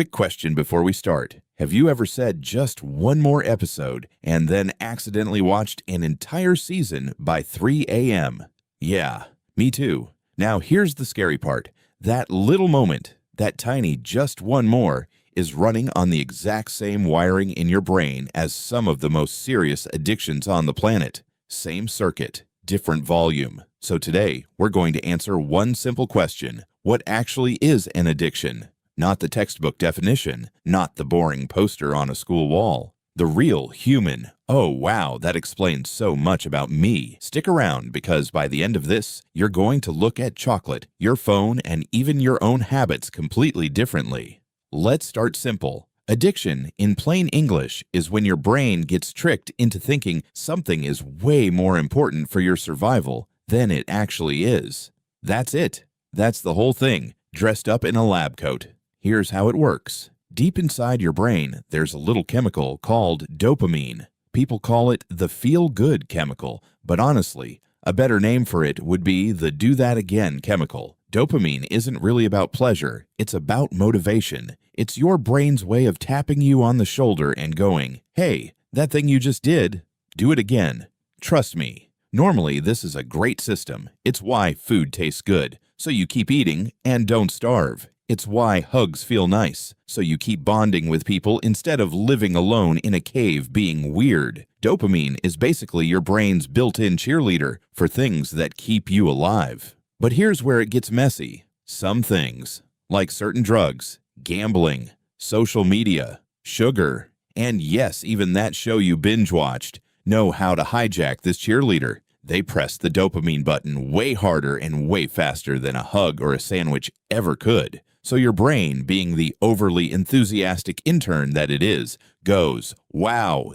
Quick question before we start. Have you ever said just one more episode and then accidentally watched an entire season by 3 a.m.? Yeah, me too. Now here's the scary part. That little moment, that tiny just one more, is running on the exact same wiring in your brain as some of the most serious addictions on the planet. Same circuit, different volume. So today, we're going to answer one simple question. What actually is an addiction? Not the textbook definition, not the boring poster on a school wall. The real human. Oh wow, that explains so much about me. Stick around because by the end of this, you're going to look at chocolate, your phone, and even your own habits completely differently. Let's start simple. Addiction, in plain English, is when your brain gets tricked into thinking something is way more important for your survival than it actually is. That's it. That's the whole thing, dressed up in a lab coat. Here's how it works. Deep inside your brain, there's a little chemical called dopamine. People call it the feel-good chemical, but honestly, a better name for it would be the do-that-again chemical. Dopamine isn't really about pleasure, it's about motivation. It's your brain's way of tapping you on the shoulder and going, hey, that thing you just did, do it again. Trust me. Normally, this is a great system. It's why food tastes good, so you keep eating and don't starve. It's why hugs feel nice, so you keep bonding with people instead of living alone in a cave being weird. Dopamine is basically your brain's built-in cheerleader for things that keep you alive. But here's where it gets messy. Some things, like certain drugs, gambling, social media, sugar, and yes, even that show you binge-watched, know how to hijack this cheerleader. They press the dopamine button way harder and way faster than a hug or a sandwich ever could. So your brain, being the overly enthusiastic intern that it is, goes, wow,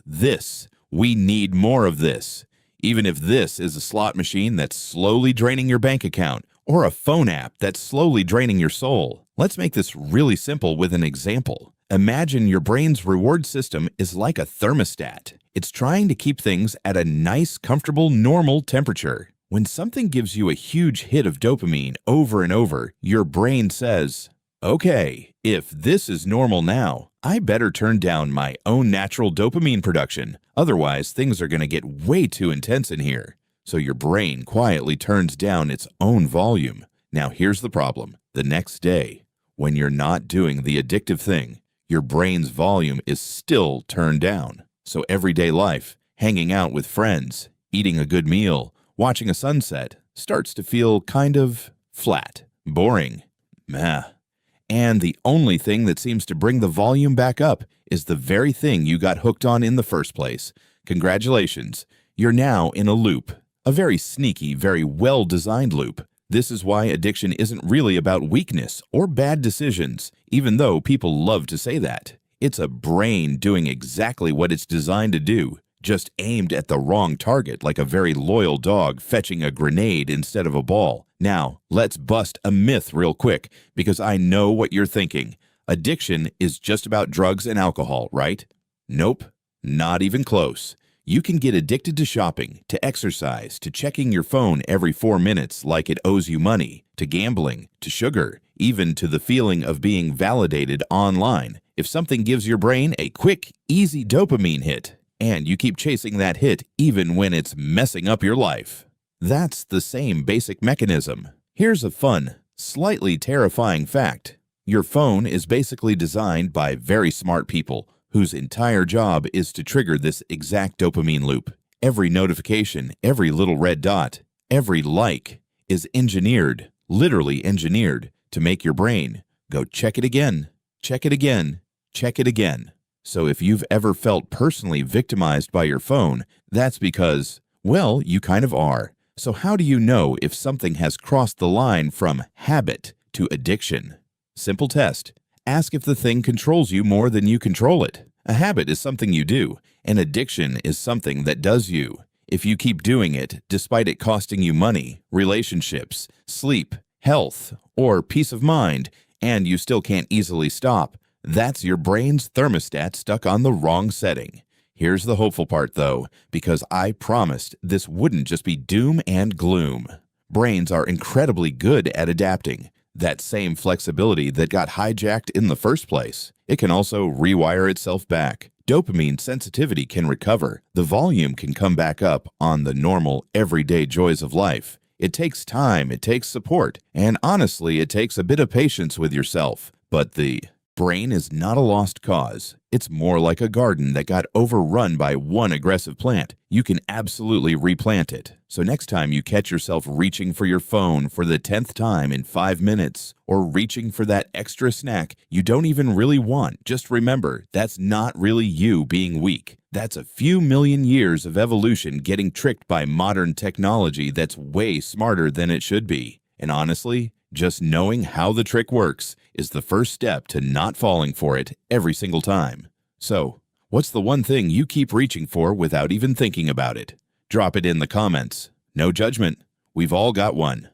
we need more of this. Even if this is a slot machine that's slowly draining your bank account, or a phone app that's slowly draining your soul. Let's make this really simple with an example. Imagine your brain's reward system is like a thermostat. It's trying to keep things at a nice, comfortable, normal temperature. When something gives you a huge hit of dopamine over and over, your brain says, okay, if this is normal now, I better turn down my own natural dopamine production. Otherwise, things are going to get way too intense in here. So your brain quietly turns down its own volume. Now here's the problem. The next day, when you're not doing the addictive thing, your brain's volume is still turned down. So everyday life, hanging out with friends, eating a good meal, watching a sunset, starts to feel kind of flat, boring, meh. And the only thing that seems to bring the volume back up is the very thing you got hooked on in the first place. Congratulations, you're now in a loop. A very sneaky, very well-designed loop. This is why addiction isn't really about weakness or bad decisions, even though people love to say that. It's a brain doing exactly what it's designed to do, just aimed at the wrong target like a very loyal dog fetching a grenade instead of a ball. Now, let's bust a myth real quick, because I know what you're thinking. Addiction is just about drugs and alcohol, right? Nope, not even close. You can get addicted to shopping, to exercise, to checking your phone every 4 minutes like it owes you money, to gambling, to sugar, even to the feeling of being validated online. If something gives your brain a quick, easy dopamine hit, and you keep chasing that hit even when it's messing up your life. That's the same basic mechanism. Here's a fun, slightly terrifying fact. Your phone is basically designed by very smart people whose entire job is to trigger this exact dopamine loop. Every notification, every little red dot, every like is engineered, literally engineered, to make your brain go check it again, check it again, check it again. So if you've ever felt personally victimized by your phone, that's because, well, you kind of are. So how do you know if something has crossed the line from habit to addiction? Simple test. Ask if the thing controls you more than you control it. A habit is something you do. An addiction is something that does you. If you keep doing it, despite it costing you money, relationships, sleep, health, or peace of mind, and you still can't easily stop, that's your brain's thermostat stuck on the wrong setting. Here's the hopeful part, though, because I promised this wouldn't just be doom and gloom. Brains are incredibly good at adapting. That same flexibility that got hijacked in the first place. It can also rewire itself back. Dopamine sensitivity can recover. The volume can come back up on the normal, everyday joys of life. It takes time, it takes support, and honestly, it takes a bit of patience with yourself. But the brain is not a lost cause. It's more like a garden that got overrun by one aggressive plant. You can absolutely replant it. So next time you catch yourself reaching for your phone for the 10th time in 5 minutes, or reaching for that extra snack you don't even really want, just remember, that's not really you being weak. That's a few million years of evolution getting tricked by modern technology that's way smarter than it should be. And honestly, just knowing how the trick works is the first step to not falling for it every single time. So, what's the one thing you keep reaching for without even thinking about it? Drop it in the comments. No judgment. We've all got one.